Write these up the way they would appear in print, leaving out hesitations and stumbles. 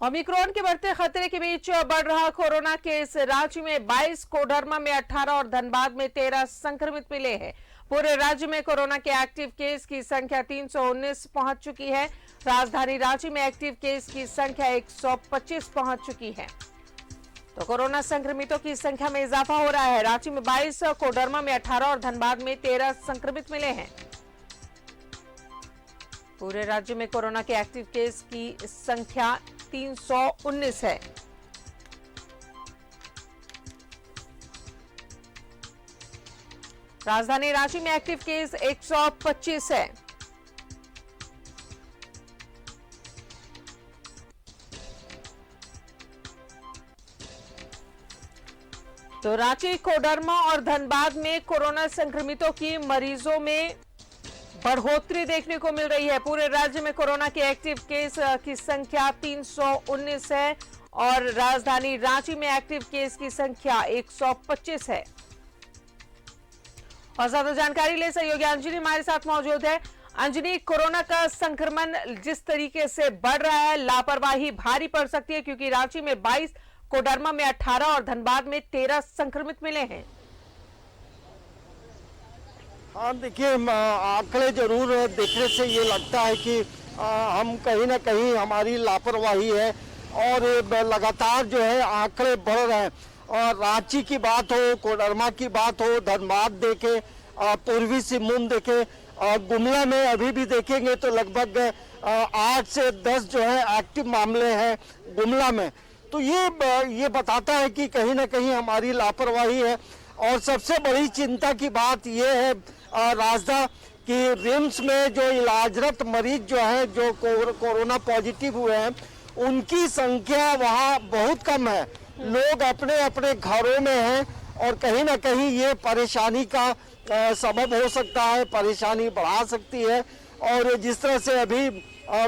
Omicron के बढ़ते खतरे के बीच बढ़ रहा कोरोना केस। राज्य में 22, कोडरमा में 18 और धनबाद में 13 संक्रमित मिले हैं। पूरे राज्य में कोरोना के एक्टिव केस की संख्या 319 पहुंच चुकी है। राजधानी रांची में एक्टिव केस की संख्या 125 पहुंच चुकी है। तो कोरोना संक्रमितों की संख्या में इजाफा हो रहा है। रांची में 22, कोडरमा में 18 और धनबाद में 13 संक्रमित मिले हैं। पूरे राज्य में कोरोना के एक्टिव केस की संख्या 319 है। राजधानी रांची में एक्टिव केस 125 है। तो रांची, कोडरमा और धनबाद में कोरोना संक्रमितों की मरीजों में बढ़ोतरी देखने को मिल रही है। पूरे राज्य में कोरोना के एक्टिव केस की संख्या 319 है और राजधानी रांची में एक्टिव केस की संख्या 125 है। और ज्यादा जानकारी ले सहयोगी अंजनी हमारे साथ मौजूद है। अंजनी, कोरोना का संक्रमण जिस तरीके से बढ़ रहा है, लापरवाही भारी पड़ सकती है, क्योंकि रांची में 22, कोडरमा में 18 और धनबाद में 13 संक्रमित मिले हैं। हाँ, देखिए, आंकड़े जरूर देखने से ये लगता है कि हम कहीं ना कहीं हमारी लापरवाही है और लगातार जो है आंकड़े बढ़ रहे हैं। और रांची की बात हो, कोडरमा की बात हो, धनबाद देखे, पूर्वी सिंहभूम देखे, गुमला में अभी भी देखेंगे तो लगभग 8 से 10 जो है एक्टिव मामले हैं गुमला में। तो ये बताता है कि कहीं ना कहीं हमारी लापरवाही है। और सबसे बड़ी चिंता की बात यह है राजदा कि रिम्स में जो इलाजरत मरीज जो हैं, जो कोरोना पॉजिटिव हुए हैं, उनकी संख्या वहाँ बहुत कम है। लोग अपने अपने घरों में हैं और कहीं ना कहीं ये परेशानी का सबब हो सकता है, परेशानी बढ़ा सकती है। और जिस तरह से अभी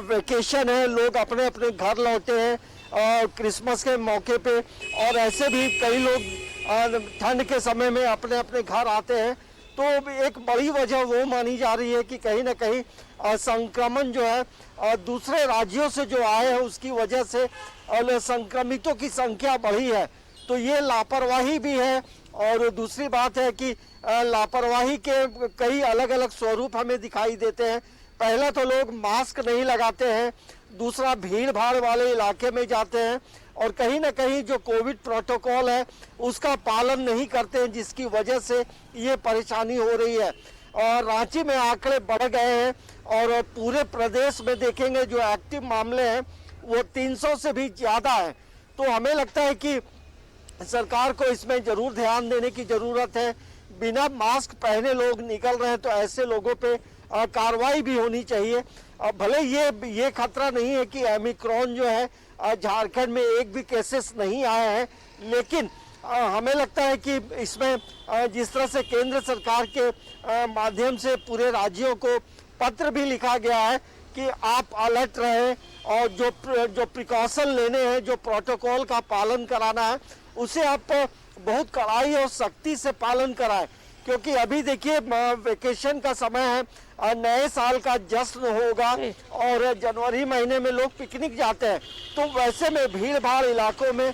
वेकेशन है, लोग अपने अपने घर लौटे हैं क्रिसमस के मौके पे, और ऐसे भी कई लोग ठंड के समय में अपने अपने घर आते हैं। तो एक बड़ी वजह वो मानी जा रही है कि कहीं ना कहीं संक्रमण जो है दूसरे राज्यों से जो आए हैं उसकी वजह से संक्रमितों की संख्या बढ़ी है। तो ये लापरवाही भी है। और दूसरी बात है कि लापरवाही के कई अलग अलग स्वरूप हमें दिखाई देते हैं। पहला तो लोग मास्क नहीं लगाते हैं, दूसरा भीड़ भाड़ वाले इलाके में जाते हैं और कहीं ना कहीं जो कोविड प्रोटोकॉल है उसका पालन नहीं करते हैं, जिसकी वजह से ये परेशानी हो रही है। और रांची में आंकड़े बढ़ गए हैं और पूरे प्रदेश में देखेंगे जो एक्टिव मामले हैं वो 300 से भी ज़्यादा है। तो हमें लगता है कि सरकार को इसमें ज़रूर ध्यान देने की ज़रूरत है। बिना मास्क पहने लोग निकल रहे हैं तो ऐसे लोगों पे कार्रवाई भी होनी चाहिए। भले ये खतरा नहीं है कि ओमिक्रॉन जो है झारखंड में एक भी केसेस नहीं आए हैं, लेकिन हमें लगता है कि इसमें जिस तरह से केंद्र सरकार के माध्यम से पूरे राज्यों को पत्र भी लिखा गया है कि आप अलर्ट रहें और जो प्रिकॉशन लेने हैं, जो प्रोटोकॉल का पालन कराना है, उसे आप बहुत कड़ाई और सख्ती से पालन कराएं। क्योंकि अभी देखिए वेकेशन का समय है, नए साल का जश्न होगा और जनवरी महीने में लोग पिकनिक जाते हैं। तो वैसे में भीड़ भाड़ इलाकों में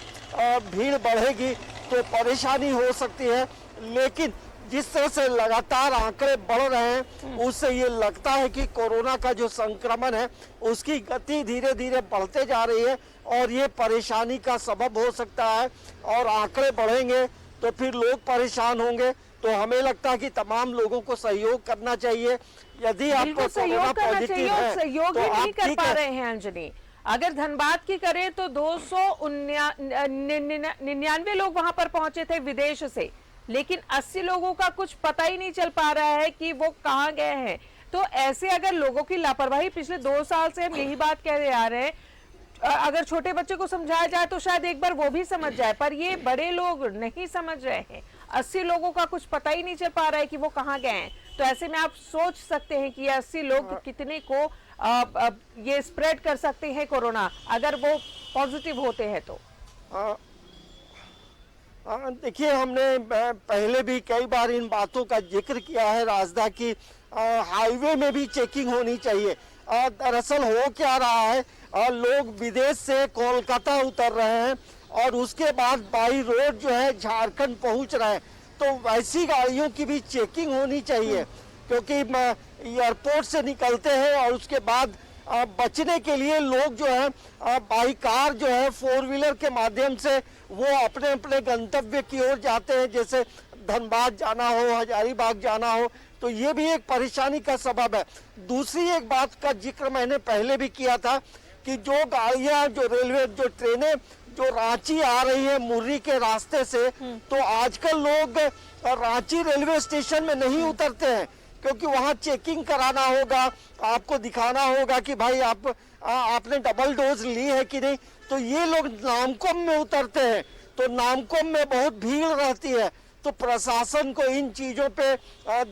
भीड़ बढ़ेगी तो परेशानी हो सकती है। लेकिन जिस तरह से लगातार आंकड़े बढ़ रहे हैं उससे ये लगता है कि कोरोना का जो संक्रमण है उसकी गति धीरे धीरे बढ़ते जा रही है और ये परेशानी का सबब हो सकता है। और आंकड़े बढ़ेंगे तो फिर लोग परेशान होंगे। तो हमें लगता है कि तमाम लोगों को सहयोग करना चाहिए। यदि आपको सहयोग करना चाहिए और सहयोग ही नहीं कर पा रहे हैं अंजनी। अगर धनबाद की करें तो 299 लोग वहां पर पहुंचे थे विदेश से, लेकिन 80 लोगों का कुछ पता ही नहीं चल पा रहा है कि वो कहां गए हैं। तो ऐसे अगर लोगों की लापरवाही, पिछले 2 साल से हम यही बात कह रहे आ रहे हैं, अगर छोटे बच्चे को समझाया जाए तो शायद एक बार वो भी समझ जाए, पर ये बड़े लोग नहीं समझ रहे हैं। 80 लोगों का कुछ पता ही नहीं चल पा रहा है कि वो कहाँ गए हैं। तो ऐसे में आप सोच सकते हैं कि ये 80 लोग कितने को ये स्प्रेड कर सकते हैं कोरोना, अगर वो पॉजिटिव होते हैं तो। देखिए, हमने पहले भी कई बार इन बातों का जिक्र किया है राजदा की हाईवे में भी चेकिंग होनी चाहिए। दरअसल हो क्या रहा है, लोग विदेश से कोलकाता उतर रहे हैं और उसके बाद बाई रोड जो है झारखंड पहुंच रहे हैं। तो वैसी गाड़ियों की भी चेकिंग होनी चाहिए, क्योंकि एयरपोर्ट से निकलते हैं और उसके बाद बचने के लिए लोग जो है बाई कार जो है 4 व्हीलर के माध्यम से वो अपने अपने गंतव्य की ओर जाते हैं, जैसे धनबाद जाना हो, हजारीबाग जाना हो, तो ये भी एक परेशानी का सबब है। दूसरी एक बात का जिक्र मैंने पहले भी किया था कि जो गाड़ियां, जो रेलवे, जो ट्रेनें जो रांची आ रही है मुर्री के रास्ते से, तो आजकल लोग रांची रेलवे स्टेशन में नहीं उतरते हैं, क्योंकि वहां चेकिंग कराना होगा, आपको दिखाना होगा कि भाई आपने डबल डोज ली है कि नहीं। तो ये लोग नामकुम में उतरते हैं, तो नामकुम में बहुत भीड़ रहती है। तो प्रशासन को इन चीजों पे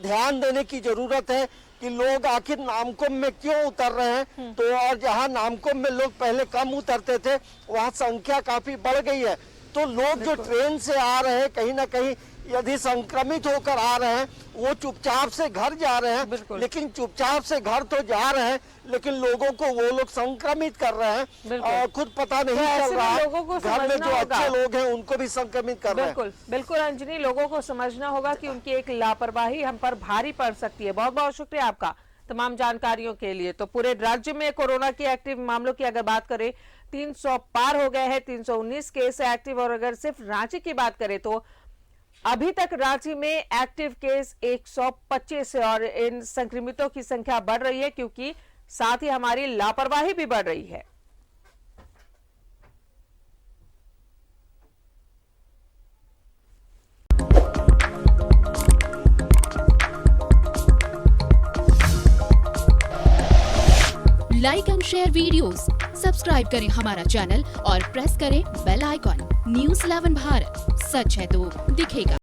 ध्यान देने की जरूरत है कि लोग आखिर नामकुम में क्यों उतर रहे हैं। तो और जहां नामकुम में लोग पहले कम उतरते थे, वहां संख्या काफी बढ़ गई है। तो लोग जो ट्रेन से आ रहे हैं, कहीं ना कहीं यदि संक्रमित होकर आ रहे हैं, वो चुपचाप से घर जा रहे हैं, लेकिन चुपचाप से घर तो जा रहे हैं, लेकिन लोगों को वो लोग संक्रमित कर रहे हैं और खुद पता नहीं चल रहा है। घर में जो अच्छे लोग हैं उनको भी संक्रमित कर रहे हैं। बिल्कुल बिल्कुल अंजनी, लोगों को समझना होगा कि उनकी एक लापरवाही हम पर भारी पड़ सकती है। बहुत बहुत शुक्रिया आपका तमाम जानकारियों के लिए। तो पूरे राज्य में कोरोना की एक्टिव मामलों की अगर बात करें, 300 पार हो गए हैं, 319 केस एक्टिव। और अगर सिर्फ रांची की बात करें तो अभी तक रांची में एक्टिव केस 125 है और इन संक्रमितों की संख्या बढ़ रही है, क्योंकि साथ ही हमारी लापरवाही भी बढ़ रही है। Like and share videos, subscribe करें हमारा चैनल और प्रेस करें बेल आइकॉन। न्यूज़ 11 भारत, सच है तो दिखेगा।